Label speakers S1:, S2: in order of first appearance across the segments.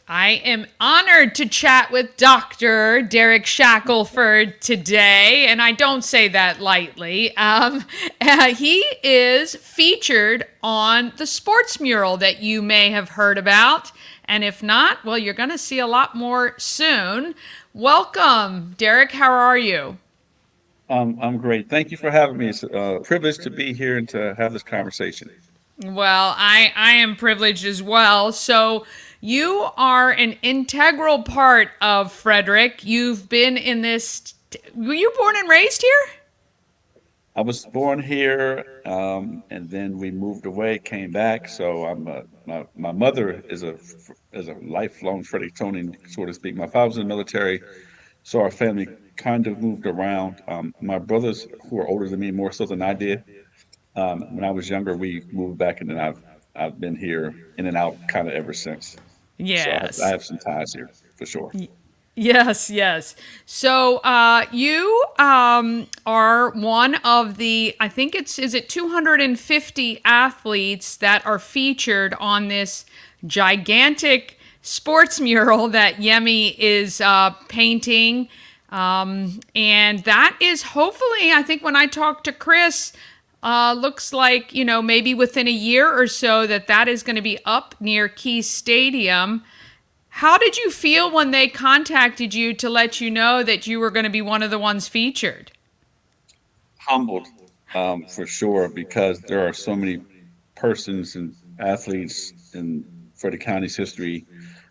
S1: I am honored to chat with Dr. Derek Shackleford today, and I don't say that lightly. He is featured on the sports mural that you may have heard about, and if not, well, you're going to see a lot more soon. Welcome, Derek. How are you?
S2: I'm great. Thank you for having me. It's a privilege to be here and to have this conversation.
S1: Well, I am privileged as well. So, you are an integral part of Frederick. You've been in this. Were you born and raised here?
S2: I was born here, and then we moved away, came back. So my mother is a lifelong Fredricktonian, so to speak. My father was in the military, so our family kind of moved around. My brothers, who are older than me, more so than I did, when I was younger, we moved back, and then I've been here in and out kind of ever since. So I
S1: Yes.
S2: have some ties here for sure.
S1: Yes, yes. So you are one of the, I think is it 250 athletes that are featured on this gigantic sports mural that Yemi is painting. And that is hopefully, I think when I talked to Chris, looks like, maybe within a year or so that is going to be up near Key Stadium. How did you feel when they contacted you to let you know that you were going to be one of the ones featured?
S2: Humbled, for sure, because there are so many persons and athletes in Frederick County's history,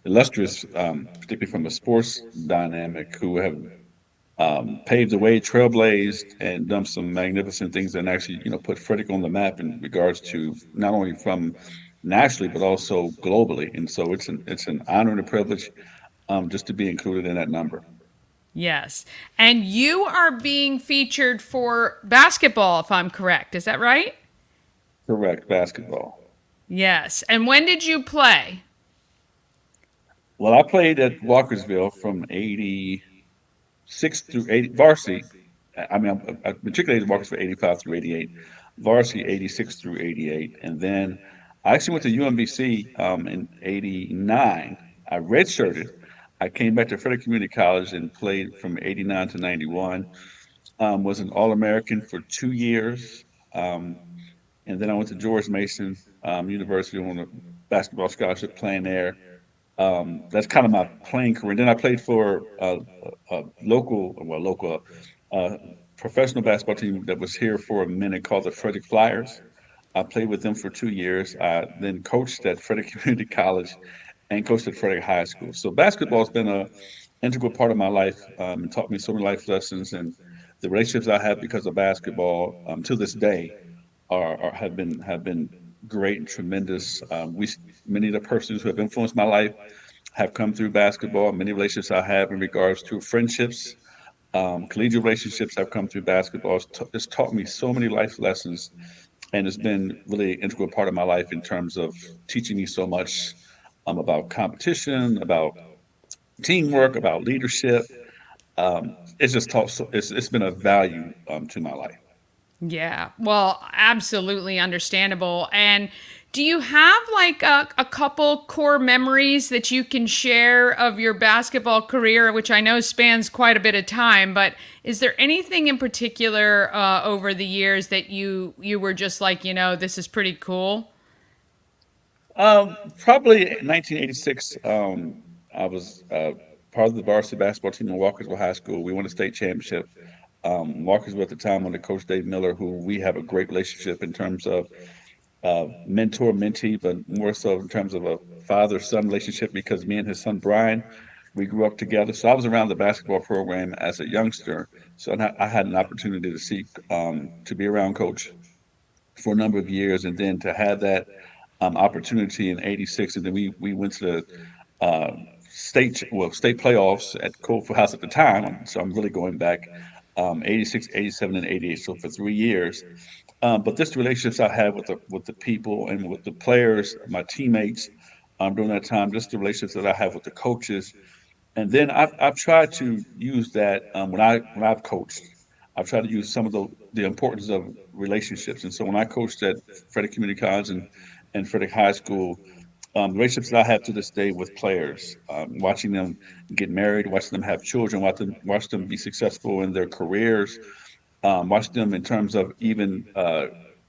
S2: illustrious, particularly from a sports dynamic, who have paved the way, trailblazed, and done some magnificent things, and actually, put Frederick on the map in regards to not only from nationally but also globally. And so it's an honor and a privilege, just to be included in that number.
S1: Yes. And you are being featured for basketball, if I'm correct. Is that right?
S2: Correct, basketball.
S1: Yes. And when did you play?
S2: Well, I played at Walkersville from '86 through '80 varsity. I mean, I matriculated Walkersville '85 through '88, varsity '86 through '88, and then I actually went to UMBC in '89. I redshirted. I came back to Frederick Community College and played from '89 to '91. Was an All-American for 2 years, um, and then I went to George Mason University on a basketball scholarship, playing there. That's kind of my playing career. Then I played for local uh, professional basketball team that was here for a minute called the Frederick Flyers. I played with them for 2 years. I then coached at Frederick Community College and coached at Frederick High School. So basketball has been a integral part of my life, and taught me so many life lessons. And the relationships I have because of basketball, to this day, have been great and tremendous. Many of the persons who have influenced my life have come through basketball. Many relationships I have in regards to friendships, collegiate relationships have come through basketball. It's taught me so many life lessons, and it's been really an integral part of my life in terms of teaching me so much, about competition, about teamwork, about leadership. It's been a value, to my life.
S1: Yeah, well, absolutely understandable. And do you have like a couple core memories that you can share of your basketball career, which I know spans quite a bit of time? But is there anything in particular over the years that you were just like, this is pretty cool?
S2: Probably in 1986. I was part of the varsity basketball team in Walkersville High School. We won a state championship. Walkersville at the time under Coach Dave Miller, who we have a great relationship in terms of mentor mentee, but more so in terms of a father son relationship, because me and his son Brian, we grew up together. So I was around the basketball program as a youngster. So I had an opportunity to see, to be around Coach for a number of years, and then to have that opportunity in '86, and then we went to the state playoffs at Coldfield House at the time. So I'm really going back, '86, '87, and '88. So for 3 years. But this relationships I had with the people and with the players, my teammates, during that time, just the relationships that I have with the coaches, and then I've tried to use that, when I've coached. I've tried to use some of the importance of relationships. And so when I coached at Frederick Community College and Frederick High School, relationships that I have to this day with players, watching them get married, watching them have children, watch them be successful in their careers, watch them in terms of even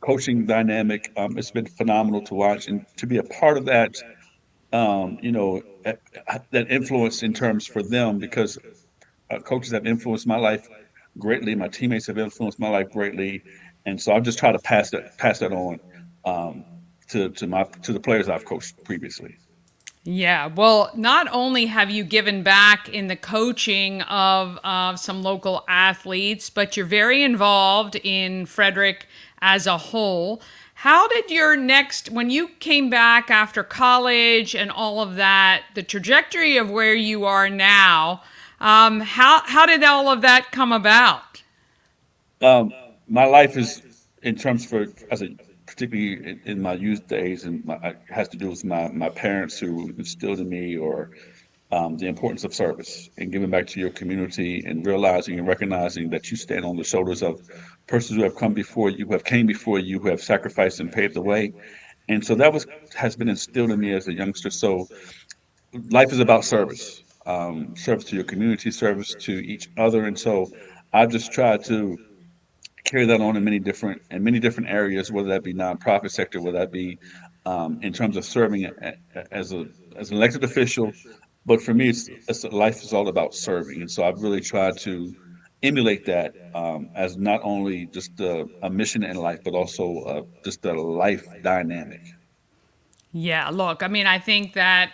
S2: coaching dynamic. It's been phenomenal to watch and to be a part of that. You know, that influence in terms for them because coaches have influenced my life greatly. My teammates have influenced my life greatly, and so I've just tried to pass that on um, to the players I've coached previously.
S1: Yeah, well, not only have you given back in the coaching of some local athletes, but you're very involved in Frederick as a whole. How did your next, when you came back after college and all of that, the trajectory of where you are now, how did all of that come about?
S2: Um, my life is in terms for as a particularly in my youth days, and has to do with my parents who instilled in me or the importance of service and giving back to your community and realizing and recognizing that you stand on the shoulders of persons who have come before you, who have came before you, who have sacrificed and paved the way. And so that was has been instilled in me as a youngster. So life is about service, service to your community, service to each other. And so I've just tried to carry that on in many different areas, whether that be nonprofit sector, whether that be in terms of serving as a as an elected official. But for me, life is all about serving, and so I've really tried to emulate that as not only just a mission in life, but also just a life dynamic.
S1: Yeah, look, I mean, I think that,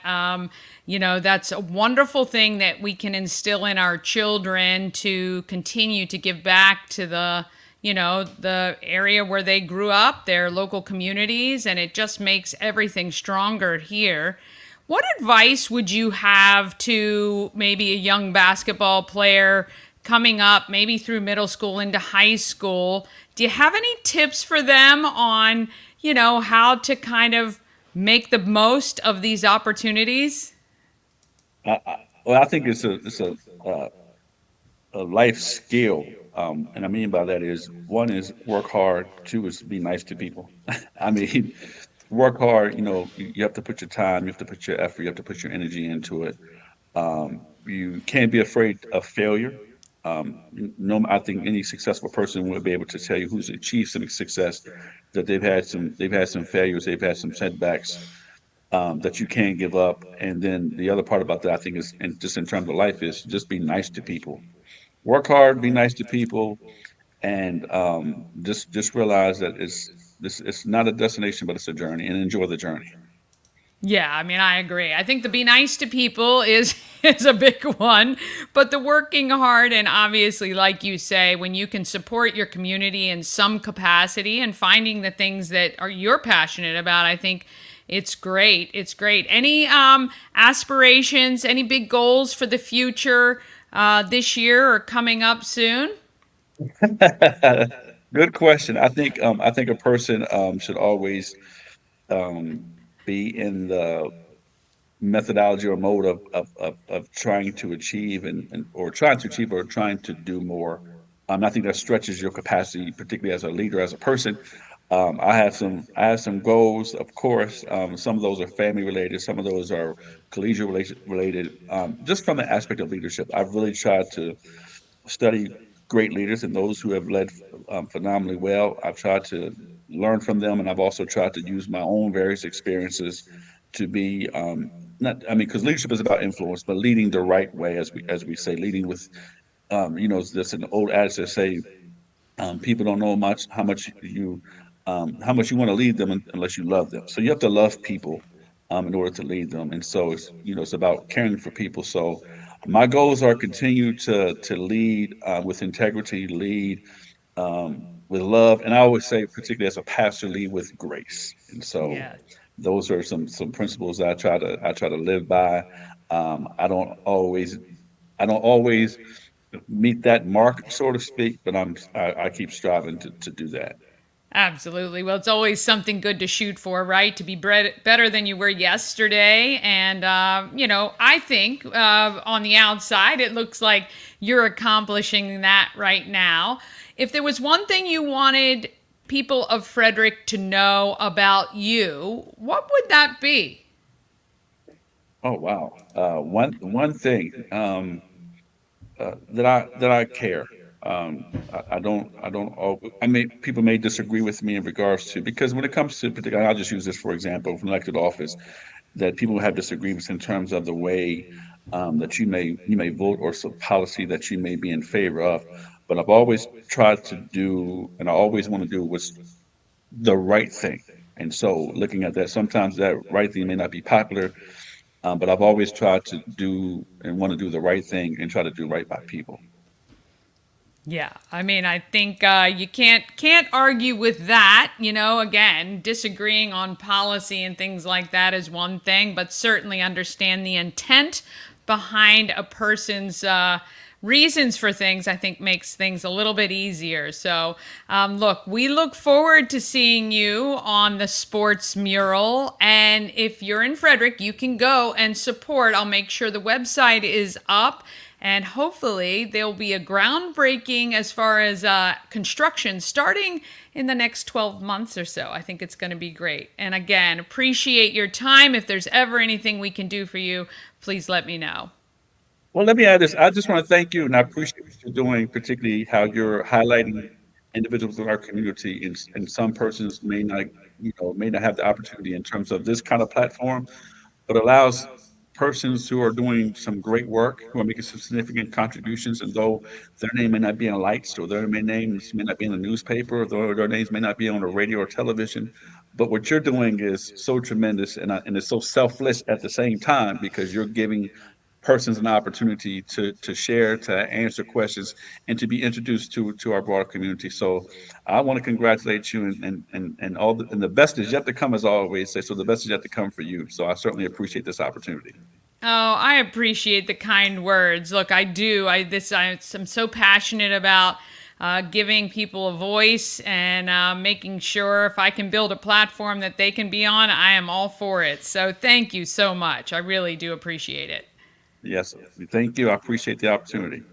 S1: that's a wonderful thing that we can instill in our children to continue to give back to the area where they grew up, their local communities, and it just makes everything stronger here. What advice would you have to maybe a young basketball player coming up, maybe through middle school into high school? Do you have any tips for them on, how to kind of make the most of these opportunities?
S2: Well, I think uh, a life skill. And I mean by that is one is work hard, two is be nice to people. I mean, work hard, you have to put your time, you have to put your effort, you have to put your energy into it. You can't be afraid of failure. No, I think any successful person will be able to tell you who's achieved some success that they've had some failures, they've had some setbacks that you can't give up. And then the other part about that I think is, and just in terms of life, is just be nice to people. Work hard, be nice to people, and just realize that it's not a destination, but it's a journey, and enjoy the journey.
S1: Yeah, I mean, I agree. I think the be nice to people is is a big one, but the working hard and obviously, like you say, when you can support your community in some capacity and finding the things that are you're passionate about, I think it's great. It's great. Any aspirations, any big goals for the future this year or coming up soon?
S2: Good question. I think a person should always um, be in the methodology or mode of trying to achieve and or trying to achieve or trying to do more. I think that stretches your capacity, particularly as a leader, as a person. I have some goals, of course. Some of those are family related, some of those are collegiate related. Just from the aspect of leadership, I've really tried to study great leaders and those who have led phenomenally well. I've tried to learn from them, and I've also tried to use my own various experiences to be not. I mean, because leadership is about influence, but leading the right way, as we say, leading with there's an old adage that say people don't know how much you want to lead them unless you love them. So you have to love people in order to lead them. And so it's about caring for people. So my goals are continue to lead with integrity, lead with love, and I always say, particularly as a pastor, lead with grace. And so
S1: Yeah.
S2: those are some principles that I try to live by. Um, I don't always I don't always meet that mark, so to speak, but I keep striving to do that.
S1: Absolutely. Well, it's always something good to shoot for, right? To be better than you were yesterday. And, I think on the outside, it looks like you're accomplishing that right now. If there was one thing you wanted people of Frederick to know about you, what would that be?
S2: Oh wow. One thing that I care. I don't. I may people may disagree with me in regards to because when it comes to particular, I'll just use this for example from elected office that people have disagreements in terms of the way that you may vote or some policy that you may be in favor of. But I've always tried to do, and I always want to do what's the right thing. And so, looking at that, sometimes that right thing may not be popular, but I've always tried to do and want to do the right thing and try to do right by people.
S1: Yeah, I mean, I think you can't argue with that. You know, again, disagreeing on policy and things like that is one thing, but certainly understand the intent behind a person's reasons for things. I think makes things a little bit easier. So, look, we look forward to seeing you on the sports mural, and if you're in Frederick, you can go and support. I'll make sure the website is up, and hopefully there'll be a groundbreaking as far as construction starting in the next 12 months or so. I think it's going to be great. And again, appreciate your time. If there's ever anything we can do for you, please let me know.
S2: Well, let me add this. I just want to thank you, and I appreciate what you're doing, particularly how you're highlighting individuals in our community. And some persons may not, may not have the opportunity in terms of this kind of platform, but allows persons who are doing some great work, who are making some significant contributions, and though their name may not be in lights, or names may not be in the newspaper, or though their names may not be on the radio or television, but what you're doing is so tremendous, and it's so selfless at the same time because you're giving persons an opportunity to share, to answer questions, and to be introduced to our broader community. So I want to congratulate you and and the best is yet to come, as I always say. So the best is yet to come for you. So I certainly appreciate this opportunity.
S1: Oh, I appreciate the kind words. Look, I do. I'm so passionate about giving people a voice and making sure if I can build a platform that they can be on, I am all for it. So thank you so much. I really do appreciate it.
S2: Yes, thank you. I appreciate the opportunity.